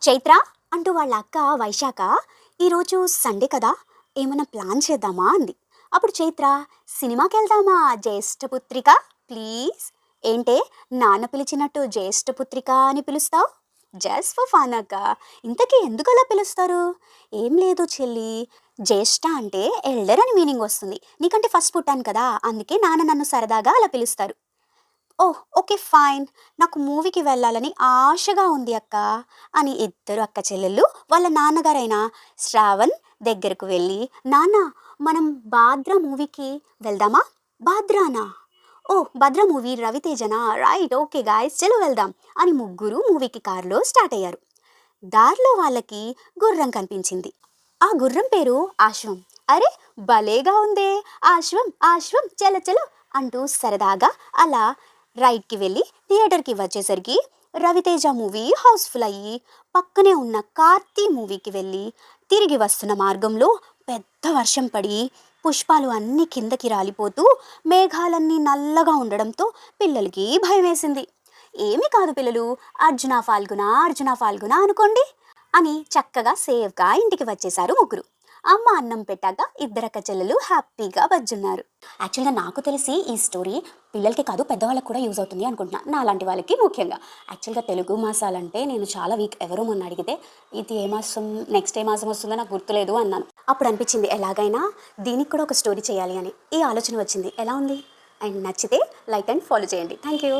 చైత్ర అంటూ వాళ్ళ అక్క వైశాఖ ఈరోజు సండే కదా ఏమైనా ప్లాన్ చేద్దామా అంది. అప్పుడు చైత్ర సినిమాకి వెళ్దామా జ్యేష్ఠపుత్రిక ప్లీజ్. ఏంటే నాన్న పిలిచినట్టు జ్యేష్ఠపుత్రిక అని పిలుస్తావు? జస్ట్ ఫర్ ఫన్ అక్క. ఇంతకీ ఎందుకు అలా పిలుస్తారు? ఏం లేదు చెల్లి, జ్యేష్ఠ అంటే ఎల్డర్ అని మీనింగ్ వస్తుంది. నీకంటే ఫస్ట్ పుట్టాను కదా, అందుకే నాన్న నన్ను సరదాగా అలా పిలుస్తారు. ఓహ్! Okay fine. నాకు మూవీకి వెళ్ళాలని ఆశగా ఉంది అక్క అని ఇద్దరు అక్క చెల్లెళ్ళు వాళ్ళ నాన్నగారైన శ్రావణ్ దగ్గరకు వెళ్ళి, నాన్న మనం 'బాద్రా' మూవీకి వెళ్దామా? 'బాద్రానా'? ఓహ్! 'భద్ర' మూవీ రవితేజనా? రైట్, ఓకే గాయ్స్ చలో వెళ్దాం అని ముగ్గురు మూవీకి కారులో స్టార్ట్ అయ్యారు. దారిలో వాళ్ళకి గుర్రం కనిపించింది. ఆ గుర్రం పేరు ఆశ్వం. అరే భలేగా ఉందే! ఆశ్వం ఆశ్వం చల చలో అంటూ సరదాగా అలా రైడ్కి వెళ్ళి థియేటర్కి వచ్చేసరికి రవితేజ మూవీ హౌస్ఫుల్ అయ్యి పక్కనే ఉన్న కార్తీ మూవీకి వెళ్ళి తిరిగి వస్తున్న మార్గంలో పెద్ద వర్షం పడి పుష్పాలు అన్నీ కిందకి రాలిపోతూ మేఘాలన్నీ నల్లగా ఉండడంతో పిల్లలకి భయం వేసింది. ఏమీ కాదు పిల్లలు, అర్జున ఫాల్గుణ అర్జున ఫాల్గుణ అనుకోండి అని చక్కగా సేఫ్గా ఇంటికి వచ్చేశారు ముగ్గురు. అమ్మ అన్నం పెట్టాక ఇద్దరక్క చెల్లెలు హ్యాపీగా బజ్జున్నారు. యాక్చువల్గా నాకు తెలిసి ఈ స్టోరీ పిల్లలకి కాదు పెద్దవాళ్ళకి కూడా యూజ్ అవుతుంది అనుకుంటున్నా, నా లాంటి వాళ్ళకి ముఖ్యంగా. యాక్చువల్గా తెలుగు మాసాలంటే నేను చాలా వీక్. ఎవరో మొన్న అడిగితే ఇది ఏ మాసం నెక్స్ట్ ఏ మాసం వస్తుందో నాకు గుర్తులేదు అన్నాను. అప్పుడు అనిపించింది ఎలాగైనా దీనికి కూడా ఒక స్టోరీ చేయాలి అని. ఈ ఆలోచన వచ్చింది. ఎలా ఉంది? అండ్ నచ్చితే లైక్ అండ్ ఫాలో చేయండి. Thank you.